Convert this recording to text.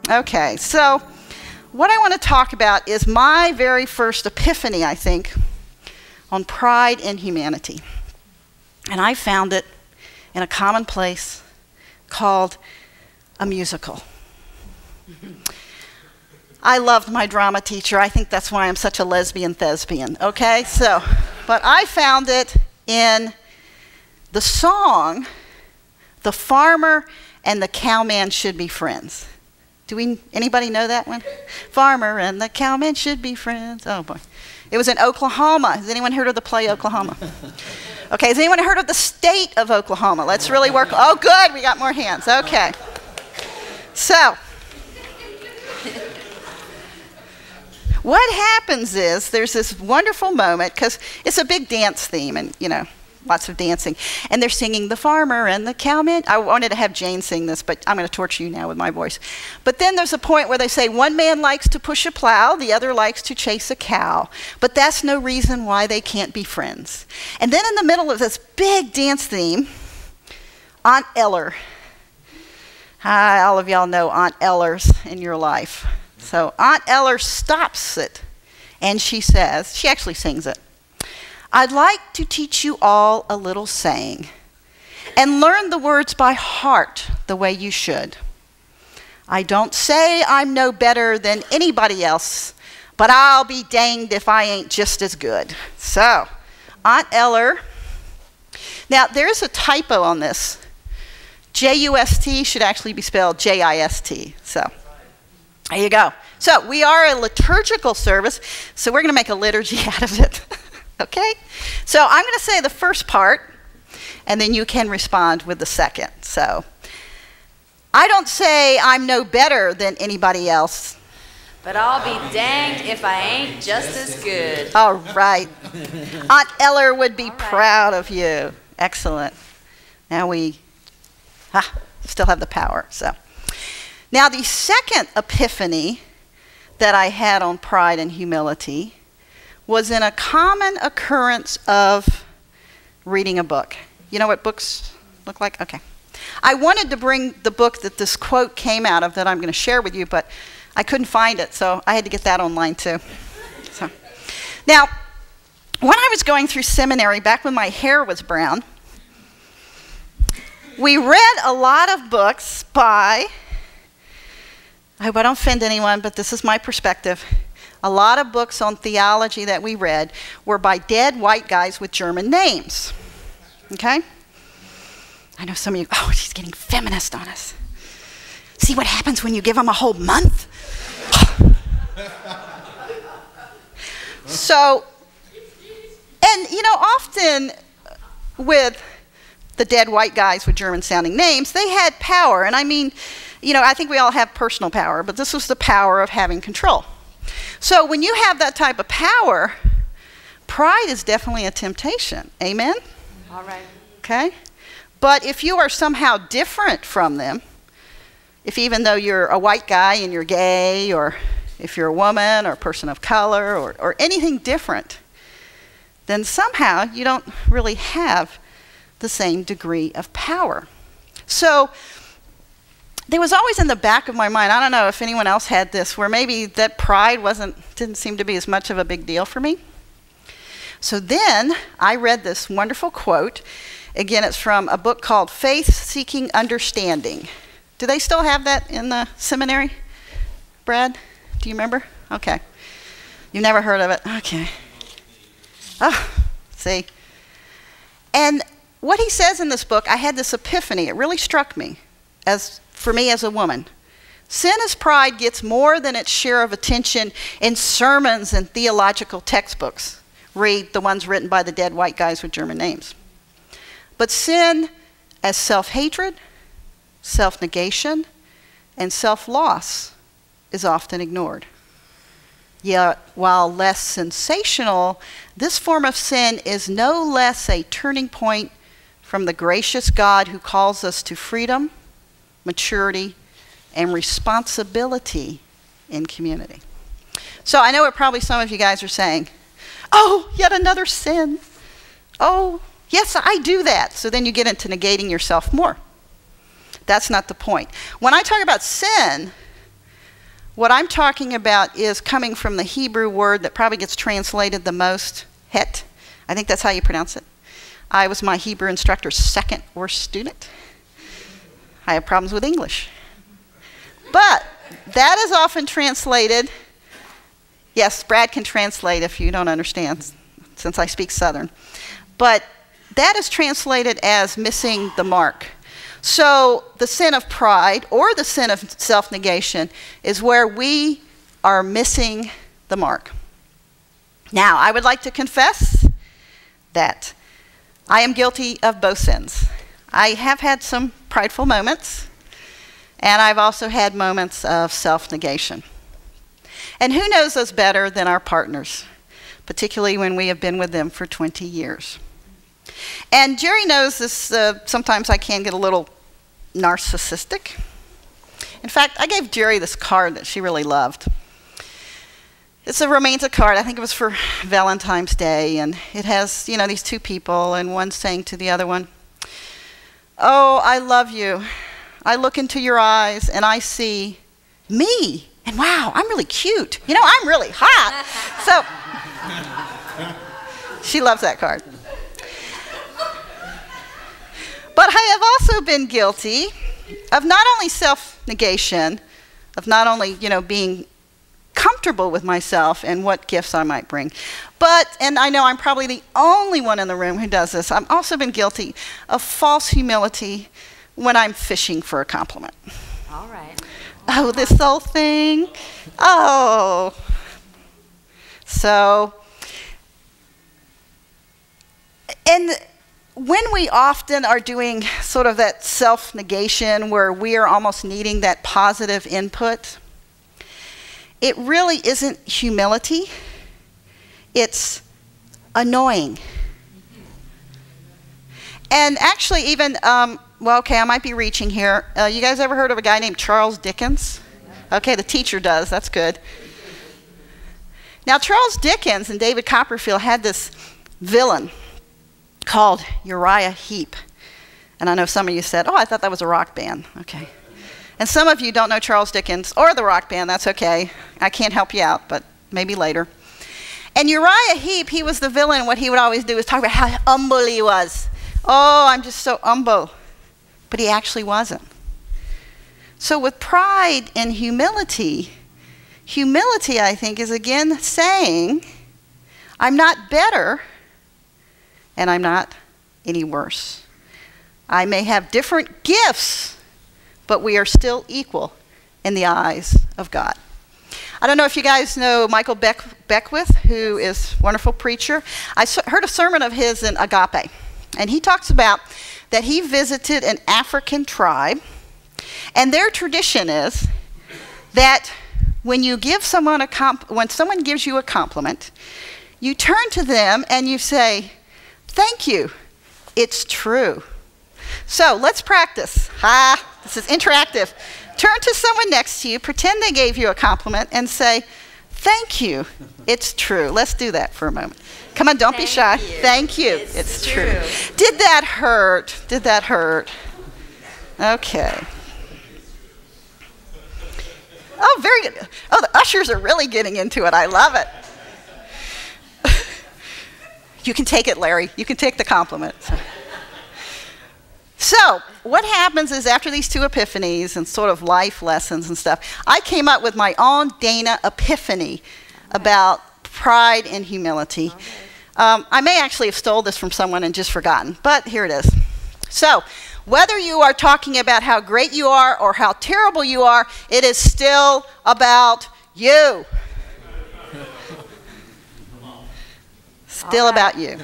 Okay, so what I want to talk about is my very first epiphany, I think, on pride in humanity. And I found it in a common place called a musical. I loved my drama teacher. I think that's why I'm such a lesbian thespian, okay? So, but I found it in the song, "The Farmer and the Cowman Should Be Friends." Anybody know that one? Farmer and the cowman should be friends. Oh boy. It was in Oklahoma. Has anyone heard of the play Oklahoma? Okay, has anyone heard of the state of Oklahoma? Let's really work. Oh good, we got more hands. Okay. So, what happens is there's this wonderful moment, because it's a big dance theme and, lots of dancing. And they're singing "The Farmer and the Cowman." I wanted to have Jane sing this, but I'm going to torture you now with my voice. But then there's a point where they say one man likes to push a plow, the other likes to chase a cow. But that's no reason why they can't be friends. And then in the middle of this big dance theme, Aunt Eller. Hi, all of y'all know Aunt Ellers in your life. So Aunt Eller stops it, and she says, she actually sings it, "I'd like to teach you all a little saying and learn the words by heart the way you should. I don't say I'm no better than anybody else, but I'll be danged if I ain't just as good." So, Aunt Eller. Now, there's a typo on this. J-U-S-T should actually be spelled J-I-S-T. So, there you go. So, we are a liturgical service, so we're going to make a liturgy out of it. Okay? So I'm going to say the first part, and then you can respond with the second. So, I don't say I'm no better than anybody else, but I'll be danged if I ain't just as good. All right. Aunt Eller would be proud of you. Excellent. Now we still have the power. So, now the second epiphany that I had on pride and humility was in a common occurrence of reading a book. You know what books look like? Okay. I wanted to bring the book that this quote came out of that I'm going to share with you, but I couldn't find it, so I had to get that online too. So, now, when I was going through seminary, back when my hair was brown, we read a lot of books by, I hope I don't offend anyone, but this is my perspective. A lot of books on theology that we read were by dead white guys with German names. Okay? I know some of you, oh, she's getting feminist on us. See what happens when you give them a whole month? So, and often with the dead white guys with German sounding names, they had power. And I mean, I think we all have personal power, but this was the power of having control. So when you have that type of power, pride is definitely a temptation. Amen? All right. Okay? But if you are somehow different from them, if even though you're a white guy and you're gay, or if you're a woman or a person of color or anything different, then somehow you don't really have the same degree of power. So there was always in the back of my mind, I don't know if anyone else had this, where maybe that pride didn't seem to be as much of a big deal for me. So then I read this wonderful quote. Again, it's from a book called Faith Seeking Understanding. Do they still have that in the seminary? Brad, do you remember? Okay. You've never heard of it? Okay. Oh, see. And what he says in this book, I had this epiphany. It really struck me for me as a woman. Sin as pride gets more than its share of attention in sermons and theological textbooks. Read the ones written by the dead white guys with German names. But sin as self-hatred, self-negation, and self-loss is often ignored. Yet, while less sensational, this form of sin is no less a turning point from the gracious God who calls us to freedom, maturity, and responsibility in community. So I know what probably some of you guys are saying, oh, yet another sin. Oh, yes, I do that. So then you get into negating yourself more. That's not the point. When I talk about sin, What I'm talking about is coming from the Hebrew word that probably gets translated the most, het. I think that's how you pronounce it. I was my Hebrew instructor's second worst student. I have problems with English. But that is often translated, yes, Brad can translate if you don't understand, since I speak Southern. But that is translated as missing the mark. So the sin of pride or the sin of self-negation is where we are missing the mark. Now, I would like to confess that I am guilty of both sins. I have had some prideful moments, and I've also had moments of self-negation. And who knows us better than our partners, particularly when we have been with them for 20 years. And Jerry knows this, sometimes I can get a little narcissistic. In fact, I gave Jerry this card that she really loved. It's a romantic card. I think it was for Valentine's Day, and it has, you know, these two people, and one saying to the other one, "Oh, I love you. I look into your eyes, and I see me, and wow, I'm really cute. You know, I'm really hot." So, she loves that card. But I have also been guilty of not only self-negation, of not only, you know, being comfortable with myself and what gifts I might bring, but, and I know I'm probably the only one in the room who does this, I've also been guilty of false humility when I'm fishing for a compliment. All right. Oh, this whole thing. Oh. So, and when we often are doing sort of that self-negation where we are almost needing that positive input, it really isn't humility. It's annoying. And actually even, well, okay, I might be reaching here. You guys ever heard of a guy named Charles Dickens? Okay, the teacher does. That's good. Now, Charles Dickens and David Copperfield had this villain called Uriah Heep. And I know some of you said, "Oh, I thought that was a rock band." Okay. And some of you don't know Charles Dickens or the rock band. That's okay. I can't help you out, but maybe later. And Uriah Heep, he was the villain. What he would always do is talk about how humble he was. "Oh, I'm just so humble." But he actually wasn't. So with pride and humility, humility, I think, is again saying, I'm not better, and I'm not any worse. I may have different gifts, but we are still equal in the eyes of God. I don't know if you guys know Michael Beckwith, who is a wonderful preacher. I heard a sermon of his in Agape, and he talks about that he visited an African tribe, and their tradition is that when you give someone when someone gives you a compliment, you turn to them and you say, "Thank you, it's true." So let's practice. This is interactive. Turn to someone next to you, pretend they gave you a compliment, and say, "Thank you, it's true." Let's do that for a moment. Come on, don't be shy. Thank you, it's true. Did that hurt? Did that hurt? Okay. Oh, very good. Oh, the ushers are really getting into it. I love it. You can take it, Larry. You can take the compliment. So what happens is after these two epiphanies and sort of life lessons and stuff, I came up with my own Dana epiphany about pride and humility. I may actually have stole this from someone and just forgotten, but here it is. So whether you are talking about how great you are or how terrible you are, it is still about you. Still about you.